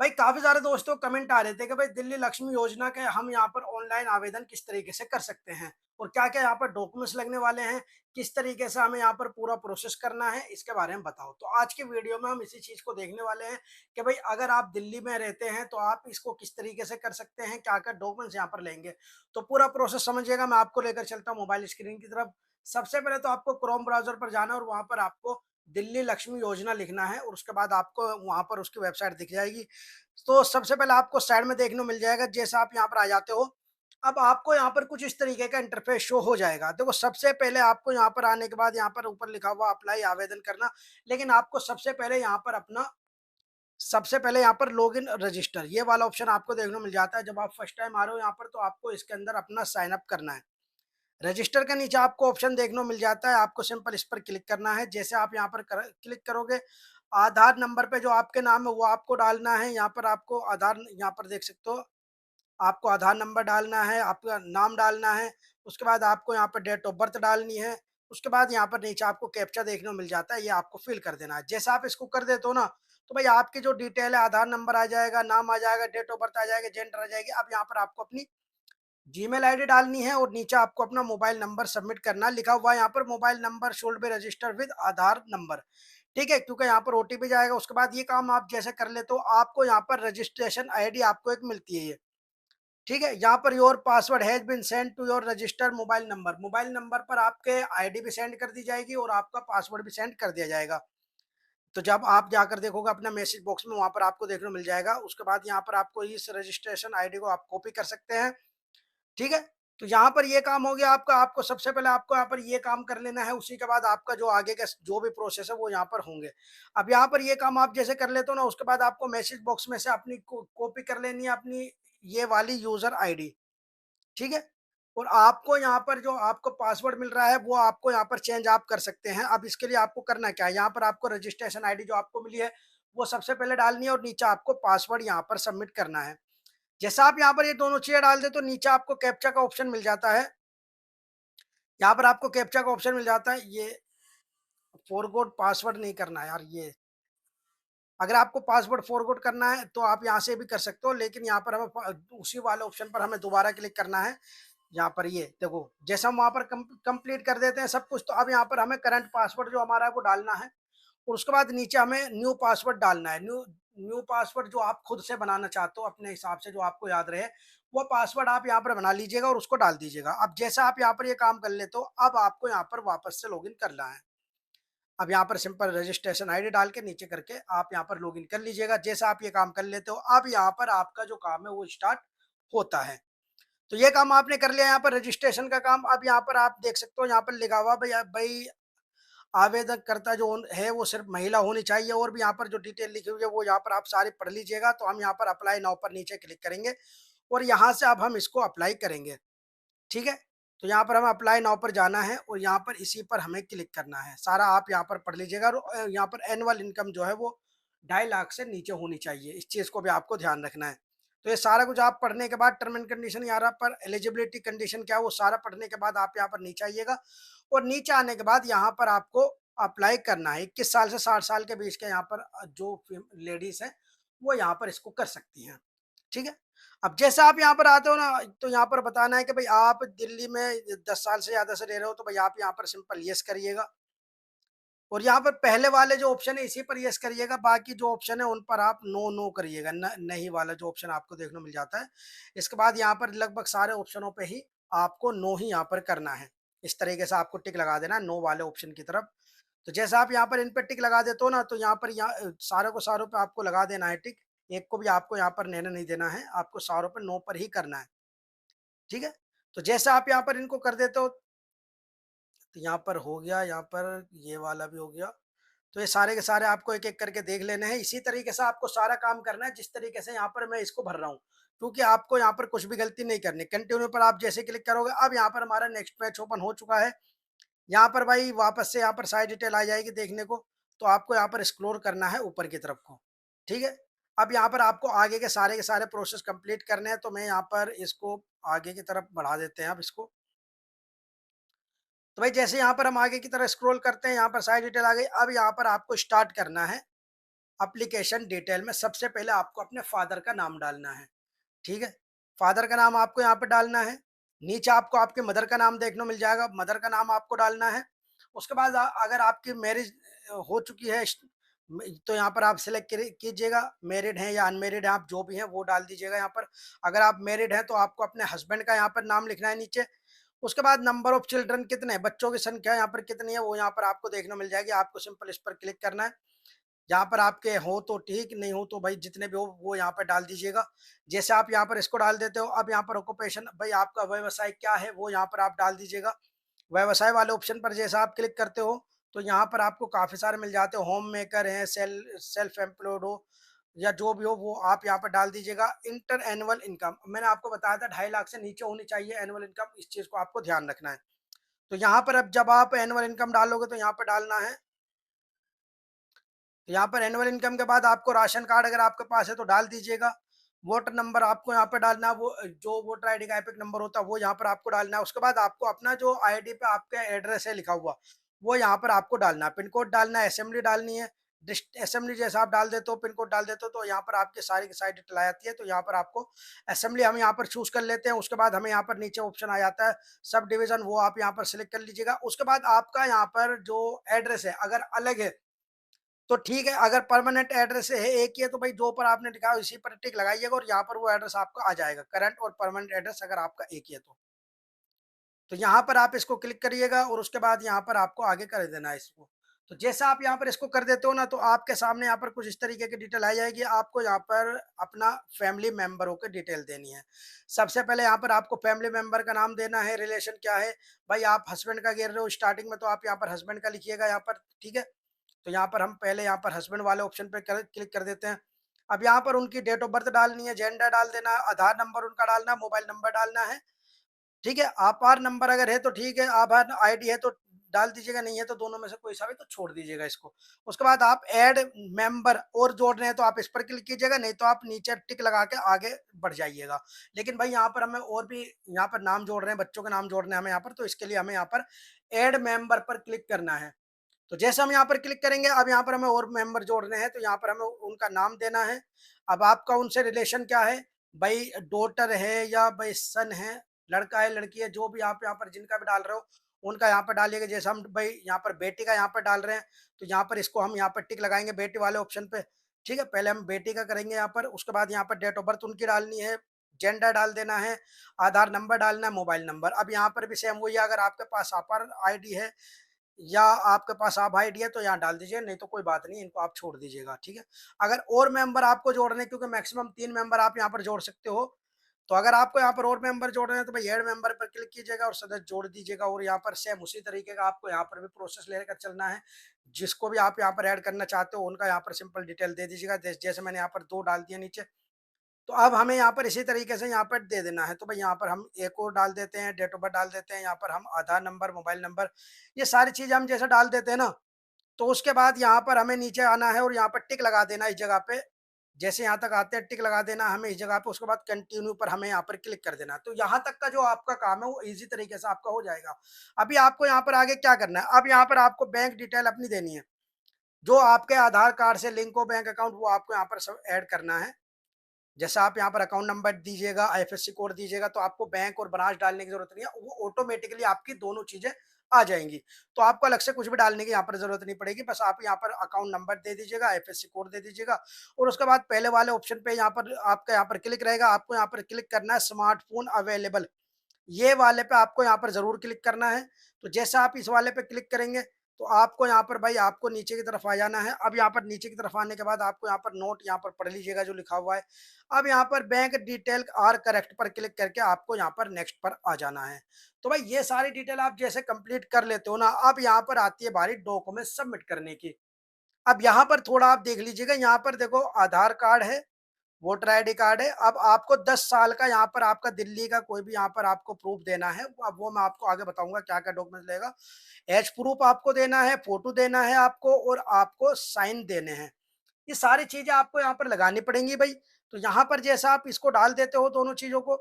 भाई काफी सारे दोस्तों कमेंट आ रहे थे कि भाई दिल्ली लक्ष्मी योजना के हम यहाँ पर ऑनलाइन आवेदन किस तरीके से कर सकते हैं और क्या क्या यहाँ पर डॉक्यूमेंट्स लगने वाले हैं, किस तरीके से हमें यहाँ पर पूरा प्रोसेस करना है, इसके बारे में बताओ। तो आज के वीडियो में हम इसी चीज को देखने वाले हैं कि भाई अगर आप दिल्ली में रहते हैं तो आप इसको किस तरीके से कर सकते हैं, क्या क्या डॉक्यूमेंट्स यहाँ पर लेंगे। तो पूरा प्रोसेस समझिएगा, मैं आपको लेकर चलता हूँ मोबाइल स्क्रीन की तरफ। सबसे पहले तो आपको क्रोम ब्राउजर पर जाना है और वहां पर आपको दिल्ली लक्ष्मी योजना लिखना है और उसके बाद आपको वहां पर उसकी वेबसाइट दिख जाएगी। तो सबसे पहले आपको साइड में देखने को मिल जाएगा, जैसे आप यहाँ पर आ जाते हो, अब आपको यहाँ पर कुछ इस तरीके का इंटरफेस शो हो जाएगा। देखो सबसे पहले आपको यहाँ पर आने के बाद यहाँ पर ऊपर लिखा हुआ अप्लाई आवेदन करना, लेकिन आपको सबसे पहले यहाँ पर लॉगिन रजिस्टर ये वाला ऑप्शन आपको देखने को मिल जाता है। जब आप फर्स्ट टाइम आ रहे हो यहाँ पर तो आपको इसके अंदर अपना साइन अप करना है। रजिस्टर के नीचे आपको ऑप्शन देखने को मिल जाता है, आपको सिंपल इस पर क्लिक करना है। जैसे आप यहाँ पर क्लिक करोगे, आधार नंबर पे जो आपके नाम है वो आपको डालना है। यहाँ पर आपको आधार, यहाँ पर देख सकते हो, आपको आधार नंबर डालना है, आपका नाम डालना है, उसके बाद आपको यहाँ पर डेट ऑफ बर्थ डालनी है। उसके बाद यहाँ पर नीचे आपको कैप्चा देखने को मिल जाता है, ये आपको फिल कर देना है। जैसे आप इसको कर देते हो ना, तो भाई आपकी जो डिटेल है, आधार नंबर आ जाएगा, नाम आ जाएगा, डेट ऑफ बर्थ आ जाएगा, जेंडर आ जाएगी। अब यहाँ पर आपको अपनी जीमेल आईडी डालनी है और नीचे आपको अपना मोबाइल नंबर सबमिट करना है। लिखा हुआ है यहाँ पर mobile number should be register with Aadhaar number, ठीक है, क्योंकि यहाँ पर ओटीपी जाएगा। उसके बाद ये काम आप जैसे कर ले तो आपको यहाँ पर रजिस्ट्रेशन आईडी आपको एक मिलती है ये, ठीक है। यहाँ पर your password has been send to your registered mobile number, mobile number पर आपके आईडी भी सेंड कर दी जाएगी और आपका पासवर्ड भी सेंड कर दिया जाएगा। तो जब आप जाकर देखोगे अपना मैसेज बॉक्स में, वहां पर आपको देखने को मिल जाएगा। उसके बाद यहाँ पर आपको इस रजिस्ट्रेशन आईडी को आप कॉपी कर सकते हैं, ठीक है। तो यहाँ पर ये काम हो गया आपका। आपको सबसे पहले आपको यहाँ पर ये काम कर लेना है, उसी के बाद आपका जो आगे का जो भी प्रोसेस है वो यहाँ पर होंगे। अब यहाँ पर ये काम आप जैसे कर लेते हो ना, उसके बाद आपको मैसेज बॉक्स में से अपनी कॉपी कर लेनी है अपनी ये वाली यूजर आईडी, ठीक है। और आपको यहाँ पर जो आपको पासवर्ड मिल रहा है वो आपको यहाँ पर चेंज आप कर सकते हैं। अब इसके लिए आपको करना क्या है, यहाँ पर आपको रजिस्ट्रेशन आईडी जो आपको मिली है वो सबसे पहले डालनी है और नीचे आपको पासवर्ड यहाँ पर सबमिट करना है। जैसा आप यहाँ पर ये दोनों चीजें डाल दे तो नीचे आपको कैप्चा का ऑप्शन मिल जाता है। यहाँ पर आपको कैप्चा का ऑप्शन मिल जाता है, ये फॉरगॉट पासवर्ड नहीं करना है यार। ये अगर आपको पासवर्ड फॉरगॉट करना है तो आप यहाँ से भी कर सकते हो, लेकिन यहाँ पर हमें उसी वाले ऑप्शन पर हमें दोबारा क्लिक करना है। यहाँ पर ये देखो, जैसे हम वहाँ पर कंप्लीट कर देते हैं सब कुछ, तो अब यहाँ पर हमें करंट पासवर्ड जो हमारा है वो डालना है और उसके बाद नीचे हमें न्यू पासवर्ड डालना है। न्यू न्यू पासवर्ड जो आप खुद से बनाना चाहते हो अपने हिसाब से, जो आपको याद रहे वो पासवर्ड आप यहाँ पर बना लीजिएगा और उसको डाल दीजिएगा। अब जैसे आप यहाँ पर ये काम कर लेते हो, अब आपको यहाँ पर वापस से लॉगिन करना है। अब यहाँ पर सिंपल रजिस्ट्रेशन आईडी डाल के नीचे करके आप यहाँ पर लॉगिन कर लीजिएगा। जैसे आप ये काम कर लेते हो, अब यहाँ पर आपका जो काम है वो स्टार्ट होता है। तो ये काम आपने कर लिया यहाँ पर रजिस्ट्रेशन का काम। अब यहाँ पर आप देख सकते हो, यहाँ पर लिखा हुआ भाई भाई आवेदन करता जो है वो सिर्फ महिला होनी चाहिए, और भी यहाँ पर जो डिटेल लिखी हुई है वो यहाँ पर आप सारी पढ़ लीजिएगा। तो हम यहाँ पर अप्लाई नाउ पर नीचे क्लिक करेंगे और यहाँ से अब हम इसको अप्लाई करेंगे, ठीक है। तो यहाँ पर हमें अप्लाई नाउ पर जाना है और यहाँ पर इसी पर हमें क्लिक करना है। सारा आप यहाँ पर पढ़ लीजिएगा और यहाँ पर एनुअल इनकम जो है वो 2.5 लाख से नीचे होनी चाहिए, इस चीज़ को भी आपको ध्यान रखना है। तो ये सारा कुछ आप पढ़ने के बाद टर्म एंड कंडीशन यहाँ पर एलिजिबिलिटी कंडीशन क्या है वो सारा पढ़ने के बाद आप यहाँ पर नीचे आइएगा और नीचे आने के बाद यहाँ पर आपको अप्लाई करना है। 21 साल से 60 साल के बीच के यहाँ पर जो लेडीज हैं वो यहाँ पर इसको कर सकती हैं, ठीक है। अब जैसे आप यहाँ पर आते हो ना, तो यहाँ पर बताना है कि भाई आप दिल्ली में 10 साल से ज्यादा से रह रहे हो, तो भाई आप यहाँ पर सिंपल यस करिएगा और यहाँ पर पहले वाले जो ऑप्शन है इसी पर यस करिएगा। बाकी जो ऑप्शन है उन पर आप नो नो करिएगा, नहीं वाला जो ऑप्शन आपको देखने को मिल जाता है। इसके बाद यहाँ पर लगभग सारे ऑप्शनों पे ही आपको नो ही यहाँ पर करना है। इस तरीके से आपको टिक लगा देना है नो वाले ऑप्शन की तरफ। तो जैसे आप यहाँ पर इन पर टिक लगा देते हो ना, तो यहाँ पर सारे को सारों पे आपको लगा देना है टिक। एक को भी आपको यहाँ पर रहने नहीं देना है, आपको सारों पे नो पर ही करना है, ठीक है। तो जैसे आप यहाँ पर इनको कर देते हो, तो यहाँ पर हो गया, यहाँ पर ये वाला भी हो गया। तो ये सारे के सारे आपको एक एक करके देख लेने हैं। इसी तरीके से आपको सारा काम करना है जिस तरीके से यहाँ पर मैं इसको भर रहा हूँ, क्योंकि आपको यहाँ पर कुछ भी गलती नहीं करनी। कंटिन्यू पर आप जैसे क्लिक करोगे, अब यहाँ पर हमारा नेक्स्ट पेज ओपन हो चुका है। यहाँ पर भाई वापस से यहाँ पर सारी डिटेल आ जाएगी देखने को। तो आपको यहाँ पर स्क्रॉल करना है ऊपर की तरफ को, ठीक है। अब यहाँ पर आपको आगे के सारे प्रोसेस कंप्लीट करने हैं। तो मैं यहाँ पर इसको आगे की तरफ बढ़ा देते हैं अब इसको। तो भाई जैसे यहाँ पर हम आगे की तरफ स्क्रॉल करते हैं, यहाँ पर सारी डिटेल आ गई। अब यहाँ पर आपको स्टार्ट करना है एप्लीकेशन डिटेल में सबसे पहले आपको अपने फादर का नाम डालना है, ठीक है? फादर का नाम आपको यहाँ पे डालना है। नीचे आपको आपके मदर का नाम देखने को मिल जाएगा, मदर का नाम आपको डालना है। उसके बाद अगर आपकी मैरिज हो चुकी है तो यहाँ पर आप सिलेक्ट कीजिएगा, मैरिड हैं या अनमैरिड हैं, आप जो भी हैं वो डाल दीजिएगा यहाँ पर। अगर आप मैरिड हैं तो आपको अपने हस्बैंड का यहाँ पर नाम लिखना है नीचे। उसके बाद नंबर ऑफ चिल्ड्रन कितने हैं, बच्चों की संख्या यहाँ पर कितनी है वो यहाँ पर आपको देखने को मिल जाएगी। आपको सिंपल इस पर क्लिक करना है। यहाँ पर आपके हो तो ठीक, नहीं हो तो भाई जितने भी हो वो यहाँ पर डाल दीजिएगा। जैसे आप यहाँ पर इसको डाल देते हो, अब यहाँ पर ऑक्यूपेशन भाई आपका व्यवसाय क्या है वो यहाँ पर आप डाल दीजिएगा। व्यवसाय वाले ऑप्शन पर जैसा आप क्लिक करते हो तो यहाँ पर आपको काफ़ी सारे मिल जाते हो, होम मेकर हैं, सेल्फ एम्प्लॉयड हो या जो भी हो वो आप यहाँ पर डाल दीजिएगा। इंटर एनुअल इनकम मैंने आपको बताया था 2.5 लाख से नीचे होनी चाहिए एनुअल इनकम, इस चीज़ को आपको ध्यान रखना है। तो यहाँ पर अब जब आप एनुअल इनकम डालोगे तो यहाँ पर डालना है। तो यहाँ पर एनुअल इनकम के बाद आपको राशन कार्ड अगर आपके पास है तो डाल दीजिएगा। वोटर नंबर आपको यहाँ पे डालना है, वो जो वोटर आईडी का एपिक नंबर होता है वो यहाँ पर आपको डालना है। उसके बाद आपको अपना जो आईडी पे आपका एड्रेस है लिखा हुआ वो यहाँ पर आपको डालना है। पिन कोड डालना है, असेंबली डालनी है। असेंबली जैसा आप डाल देते हो, पिन कोड डाल देते हो तो यहाँ पर आपकी सारी की सारी डिटेल आ जाती है। तो यहाँ पर आपको असेंबली हम यहाँ पर चूज कर लेते हैं। उसके बाद हमें यहाँ पर नीचे ऑप्शन आ जाता है सब डिवीजन, वो आप यहाँ पर सिलेक्ट कर लीजिएगा। उसके बाद आपका यहाँ पर जो एड्रेस है अगर अलग है तो ठीक है, अगर परमानेंट एड्रेस है एक ही है तो भाई जो पर आपने लिखा है इसी पर टिक लगाइएगा और यहाँ पर वो एड्रेस आपका आ जाएगा। करंट और परमानेंट एड्रेस अगर आपका एक ही है तो यहाँ पर आप इसको क्लिक करिएगा और उसके बाद यहाँ पर आपको आगे कर देना है इसको। तो जैसा आप यहाँ पर इसको कर देते हो ना तो आपके सामने यहाँ पर कुछ इस तरीके की डिटेल आ जाएगी। आपको यहाँ पर अपना फैमिली मेंबरों की डिटेल देनी है। सबसे पहले यहाँ पर आपको फैमिली मेंबर का नाम देना है, रिलेशन क्या है। भाई आप हस्बैंड का गिर रहे हो स्टार्टिंग में तो आप यहाँ पर हस्बैंड का लिखिएगा यहाँ पर, ठीक है। तो यहाँ पर हम पहले यहाँ पर हस्बैंड वाले ऑप्शन पे क्लिक कर देते हैं। अब यहाँ पर उनकी डेट ऑफ बर्थ डालनी है, जेंडर डाल देना है, आधार नंबर उनका डालना है, मोबाइल नंबर डालना है, ठीक है। आधार नंबर अगर है तो ठीक है, आधार आईडी है तो डाल दीजिएगा, नहीं है तो दोनों में से कोई सा भी तो छोड़ दीजिएगा इसको। उसके बाद आप ऐड मेंबर और जोड़ रहे हैं तो आप इस पर क्लिक कीजिएगा, नहीं तो आप नीचे टिक लगा के आगे बढ़ जाइएगा। लेकिन भाई यहाँ पर हमें और भी यहाँ पर नाम जोड़ रहे हैं, बच्चों के नाम जोड़ने हैं हमें यहाँ पर, तो इसके लिए हमें यहाँ पर ऐड मेंबर पर क्लिक करना है। तो जैसे हम यहाँ पर क्लिक करेंगे अब यहाँ पर हमें और मेंबर जोड़ने हैं तो यहाँ पर हमें उनका नाम देना है। अब आपका उनसे रिलेशन क्या है, भाई डॉटर है या भाई सन है, लड़का है लड़की है, जो भी आप यहाँ पर जिनका भी डाल रहे हो उनका यहाँ पर डालिएगा। जैसे हम भाई यहाँ पर बेटी का यहाँ पर डाल रहे हैं तो यहाँ पर इसको हम यहाँ पर टिक लगाएंगे बेटी वाले ऑप्शन पे, ठीक है। पहले हम बेटी का करेंगे यहाँ पर, उसके बाद यहाँ पर डेट ऑफ बर्थ उनकी डालनी है, जेंडर डाल देना है, आधार नंबर डालना है, मोबाइल नंबर। अब यहाँ पर भी सेम वही है, अगर आपके पास आधार आईडी है या आपके पास आप आईडी है तो यहाँ डाल दीजिए, नहीं तो कोई बात नहीं, इनको आप छोड़ दीजिएगा, ठीक है। अगर और मेंबर आपको जोड़ने, क्योंकि मैक्सिमम 3 मेंबर आप यहाँ पर जोड़ सकते हो, तो अगर आपको यहाँ पर और मेंबर जोड़ने हैं तो भाई ऐड मेंबर पर क्लिक कीजिएगा और सदस्य जोड़ दीजिएगा। और यहाँ पर सेम उसी तरीके का आपको यहाँ पर भी प्रोसेस लेकर चलना है। जिसको भी आप यहाँ पर ऐड करना चाहते हो उनका यहाँ पर सिंपल डिटेल दे दीजिएगा। जैसे मैंने यहाँ पर 2 डाल दिया नीचे, तो अब हमें यहाँ पर इसी तरीके से यहाँ पर दे देना है। तो भाई यहाँ पर हम एक और डाल देते हैं, डेट ऑफ बर्थ डाल देते हैं, यहाँ पर हम आधार नंबर, मोबाइल नंबर, ये सारी चीज़ें हम जैसे डाल देते हैं ना, तो उसके बाद यहाँ पर हमें नीचे आना है और यहाँ पर टिक लगा देना इस जगह पे। जैसे यहाँ तक आते हैं टिक लगा देना हमें इस जगह पे, उसके बाद कंटिन्यू पर हमें यहाँ पर क्लिक कर देना। तो यहाँ तक का जो आपका काम है वो ईज़ी तरीके से आपका हो जाएगा। अभी आपको यहाँ पर आगे क्या करना है, अब यहाँ पर आपको बैंक डिटेल अपनी देनी है। जो आपके आधार कार्ड से लिंक हो बैंक अकाउंट वो आपको यहाँ पर सब ऐड करना है। जैसा आप यहाँ पर अकाउंट नंबर दीजिएगा, आईएफएससी कोड दीजिएगा, तो आपको बैंक और ब्रांच डालने की जरूरत नहीं है, वो ऑटोमेटिकली आपकी दोनों चीजें आ जाएंगी। तो आपको अलग से कुछ भी डालने की यहाँ पर जरूरत नहीं पड़ेगी, बस आप यहाँ पर अकाउंट नंबर दे दीजिएगा, आईएफएससी कोड दे दीजिएगा और उसके बाद पहले वाले ऑप्शन पे यहाँ पर आपका यहाँ पर क्लिक रहेगा। आपको यहाँ पर क्लिक करना है स्मार्टफोन अवेलेबल, ये वाले पे आपको यहाँ पर ज़रूर क्लिक करना है। तो जैसा आप इस वाले पे क्लिक करेंगे तो आपको यहाँ पर भाई आपको नीचे की तरफ आ जाना है। अब यहाँ पर नीचे की तरफ आने के बाद आपको यहाँ पर नोट यहाँ पर पढ़ लीजिएगा जो लिखा हुआ है। अब यहाँ पर बैंक डिटेल आर करेक्ट पर क्लिक करके आपको यहाँ पर नेक्स्ट पर आ जाना है। तो भाई ये सारी डिटेल आप जैसे कंप्लीट कर लेते हो ना, अब यहाँ पर आती है बारी डॉक्यूमेंट सबमिट करने की। अब यहाँ पर थोड़ा आप देख लीजिएगा, यहाँ पर देखो आधार कार्ड है, वोटर आईडी कार्ड है। अब आपको 10 साल का यहाँ पर आपका दिल्ली का कोई भी यहाँ पर आपको प्रूफ देना है। अब वो मैं आपको आगे बताऊंगा क्या क्या डॉक्यूमेंट लेगा। एज प्रूफ आपको देना है, फोटो देना है आपको और आपको साइन देने हैं। ये सारी चीजें आपको यहाँ पर लगानी पड़ेंगी भाई। तो यहाँ पर जैसा आप इसको डाल देते हो दोनों चीजों को,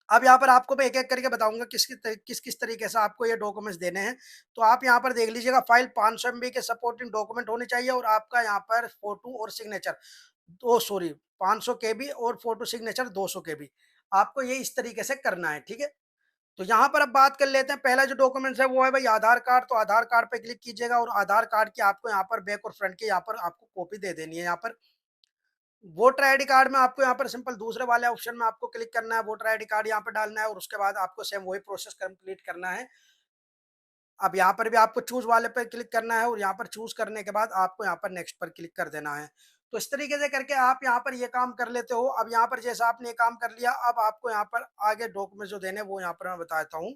अब यहाँ पर आपको मैं एक-एक करके बताऊँगा किस-किस तरीके से आपको ये डॉक्यूमेंट्स देने हैं। तो आप यहाँ पर देख लीजिएगा, फाइल 500 एमबी के सपोर्टिंग डॉक्यूमेंट होने चाहिए और आपका यहाँ पर फ़ोटो और सिग्नेचर, ओ सॉरी, 500 केबी और फ़ोटो सिग्नेचर 200 केबी। आपको ये इस तरीके से करना है, ठीक है? तो यहाँ पर अब बात कर लेते हैं, पहला जो डॉक्यूमेंट्स है वो है भाई आधार कार्ड। तो आधार कार्ड पे क्लिक कीजिएगा और आधार कार्ड की आपको यहाँ पर बैक और फ्रंट की यहाँ पर आपको कॉपी दे देनी है यहाँ पर। वोटर आईडी कार्ड में आपको यहाँ पर सिंपल दूसरे वाले ऑप्शन में आपको क्लिक करना है, वोटर आईडी कार्ड यहाँ पर डालना है और उसके बाद आपको सेम वही प्रोसेस कंप्लीट करना है। अब यहाँ पर भी आपको चूज वाले पे क्लिक करना है और यहाँ पर चूज करने के बाद आपको यहाँ पर नेक्स्ट पर क्लिक कर देना है। तो इस तरीके से करके आप यहाँ पर ये काम कर लेते हो। अब यहाँ पर जैसा आपने ये काम कर लिया, अब आपको यहाँ पर आगे डॉक्यूमेंट जो देने वो यहाँ पर मैं बताता हूँ।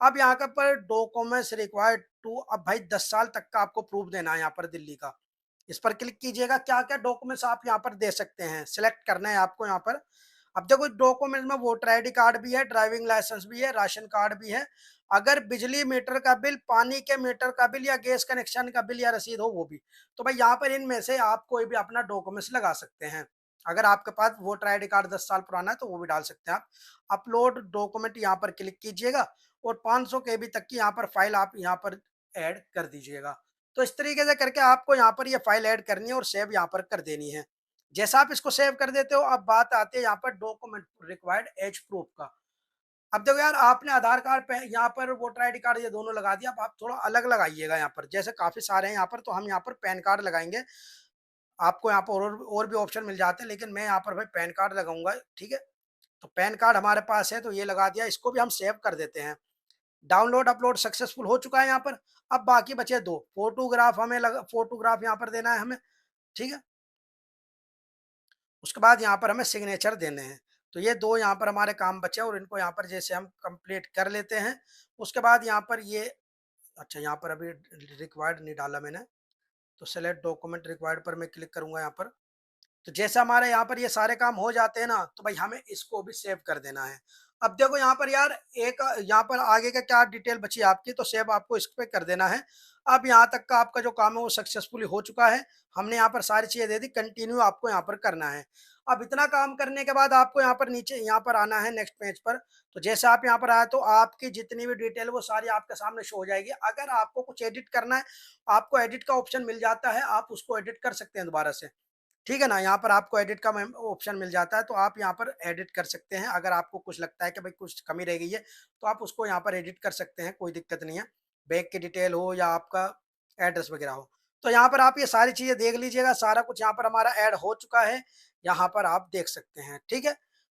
अब यहाँ का पर डॉक्यूमेंट्स रिक्वायर्ड टू, अब भाई 10 साल तक का आपको प्रूफ देना है यहाँ पर दिल्ली का। इस पर क्लिक कीजिएगा, क्या क्या डॉक्यूमेंट्स आप यहाँ पर दे सकते हैं सिलेक्ट करना है आपको यहाँ पर। अब देखो डॉक्यूमेंट में वोटर आईडी कार्ड भी है, ड्राइविंग लाइसेंस भी है, राशन कार्ड भी है। अगर बिजली मीटर का बिल, पानी के मीटर का बिल या गैस कनेक्शन का बिल या रसीद हो वो भी। तो भाई यहाँ पर इनमें से आप कोई भी अपना डॉक्यूमेंट्स लगा सकते हैं। अगर आपके पास वोटर आईडी कार्ड 10 साल पुराना है तो वो भी डाल सकते हैं आप। अपलोड डॉक्यूमेंट यहाँ पर क्लिक कीजिएगा और 500 केबी तक की यहाँ पर फाइल आप यहाँ पर ऐड कर दीजिएगा। तो इस तरीके से करके आपको यहाँ पर ये फाइल ऐड करनी है और सेव यहाँ पर कर देनी है। जैसा आप इसको सेव कर देते हो, अब बात आती है यहाँ पर डॉक्यूमेंट रिक्वायर्ड एज प्रूफ का। अब देखो यार, आपने आधार कार्ड पे यहाँ पर वोटर आईडी कार्ड ये दोनों लगा दिया, अब आप थोड़ा अलग लगाइएगा यहाँ पर। जैसे काफी सारे हैं यहाँ पर, तो हम यहाँ पर पैन कार्ड लगाएंगे। आपको यहाँ पर और भी ऑप्शन मिल जाते हैं, लेकिन मैं यहाँ पर भाई पैन कार्ड लगाऊंगा, ठीक है? तो पैन कार्ड हमारे पास है तो ये लगा दिया, इसको भी हम सेव कर देते हैं। डाउनलोड अपलोड सक्सेसफुल हो चुका है यहाँ पर। अब बाकी बचे दो फोटोग्राफ, हमें फोटोग्राफ यहाँ पर देना है हमें, ठीक है? उसके बाद यहाँ पर हमें सिग्नेचर देने हैं। तो ये दो यहाँ पर हमारे काम बचे और इनको यहाँ पर जैसे हम कंप्लीट कर लेते हैं। उसके बाद यहाँ पर ये, अच्छा यहाँ पर अभी रिक्वायर्ड नहीं डाला मैंने, तो सेलेक्ट डॉक्यूमेंट रिक्वायर्ड पर मैं क्लिक करूंगा यहाँ पर। तो जैसे हमारे यहाँ पर ये सारे काम हो जाते हैं ना, तो भाई हमें इसको भी सेव कर देना है। अब देखो यहाँ पर यार, एक यहाँ पर आगे का क्या डिटेल बची आपकी, तो सेव आपको इस पे कर देना है। अब यहाँ तक का आपका जो काम है वो सक्सेसफुली हो चुका है। हमने यहाँ पर सारी चीजें दे दी, कंटिन्यू आपको यहाँ पर करना है। अब इतना काम करने के बाद आपको यहाँ पर नीचे यहाँ पर आना है नेक्स्ट पेज पर। तो जैसे आप यहाँ पर आए तो आपकी जितनी भी डिटेल वो सारी आपके सामने शो हो जाएगी। अगर आपको कुछ एडिट करना है, आपको एडिट का ऑप्शन मिल जाता है, आप उसको एडिट कर सकते हैं दोबारा से, ठीक है ना? यहाँ पर आपको एडिट का ऑप्शन मिल जाता है, तो आप यहाँ पर एडिट कर सकते हैं। अगर आपको कुछ लगता है कि भाई कुछ कमी रह गई है, तो आप उसको यहाँ पर एडिट कर सकते हैं, कोई दिक्कत नहीं है। बैग की डिटेल हो या आपका एड्रेस वगैरह हो। तो यहाँ पर आप ये सारी चीज़ें देख लीजिएगा, सारा कुछ यहाँ पर हमारा ऐड हो चुका है। यहाँ पर आप देख सकते हैं, ठीक है?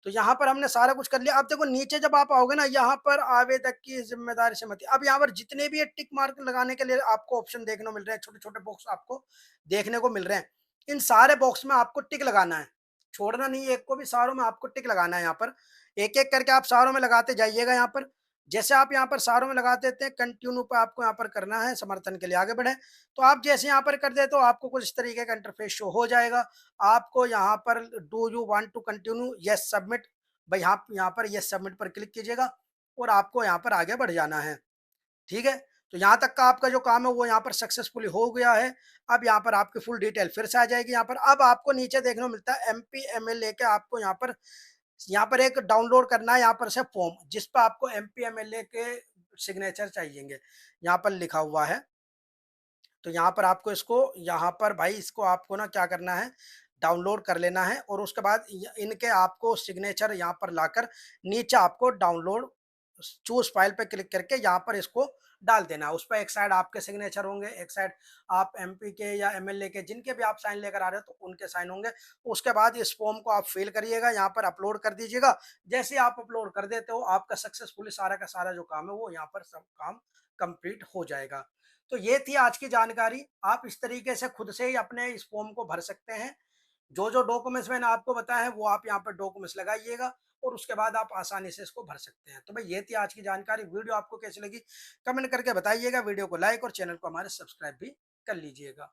तो यहाँ पर हमने सारा कुछ कर लिया। अब देखो नीचे जब आप आओगे ना, यहाँ पर आवेदक की ज़िम्मेदारी से मत, अब यहाँ पर जितने भी ये टिक मार्क लगाने के लिए आपको ऑप्शन देखने को मिल रहे हैं, छोटे-छोटे बॉक्स आपको देखने को मिल रहे हैं। इन सारे बॉक्स में आपको टिक लगाना है, छोड़ना नहीं है एक को भी, सारों में आपको टिक लगाना है यहाँ पर। एक-एक करके आप सारों में लगाते जाइएगा यहाँ पर। जैसे आप यहाँ पर सारों में लगा देते हैं, कंटिन्यू पे आपको यहाँ पर करना है, समर्थन के लिए आगे बढ़ें। तो आप जैसे यहाँ पर कर देते हो, आपको कुछ इस तरीके का इंटरफेस शो हो जाएगा। आपको यहाँ पर do you want to continue, yes submit, भाई यहाँ पर येस सबमिट पर क्लिक कीजिएगा और आपको यहाँ पर आगे बढ़ जाना है, ठीक है? तो यहाँ तक का आपका जो काम है वो यहाँ पर सक्सेसफुली हो गया है। अब यहाँ पर आपकी फुल डिटेल फिर से आ जाएगी यहाँ पर। अब आपको नीचे देखने को मिलता है एमपी एमएलए के, आपको यहाँ पर एक डाउनलोड करना है यहाँ पर से फॉर्म, जिस पर आपको एमपी एमएलए के सिग्नेचर चाहिएंगे, यहाँ पर लिखा हुआ है। तो यहाँ पर आपको इसको, यहाँ पर भाई इसको आपको ना क्या करना है, डाउनलोड कर लेना है और उसके बाद इनके आपको सिग्नेचर यहाँ पर लाकर नीचे आपको डाउनलोड चूज फाइल पे क्लिक करके यहाँ पर इसको डाल देना है। उस पर एक साइड आपके सिग्नेचर होंगे, एक साइड आप एमपी के या एमएलए के, जिनके भी आप साइन लेकर आ रहे हो तो उनके साइन होंगे। उसके बाद इस फॉर्म को आप फिल करिएगा, यहाँ पर अपलोड कर दीजिएगा। जैसे आप अपलोड कर देते हो, आपका सक्सेसफुली सारा का सारा जो काम है वो यहाँ पर सब काम कंप्लीट हो जाएगा। तो ये थी आज की जानकारी। आप इस तरीके से खुद से ही अपने इस फॉर्म को भर सकते हैं। जो डॉक्यूमेंट्स मैंने आपको बताया है वो आप यहाँ पर डॉक्यूमेंट्स लगाइएगा और उसके बाद आप आसानी से इसको भर सकते हैं। तो भाई ये थी आज की जानकारी। वीडियो आपको कैसी लगी कमेंट करके बताइएगा। वीडियो को लाइक और चैनल को हमारे सब्सक्राइब भी कर लीजिएगा।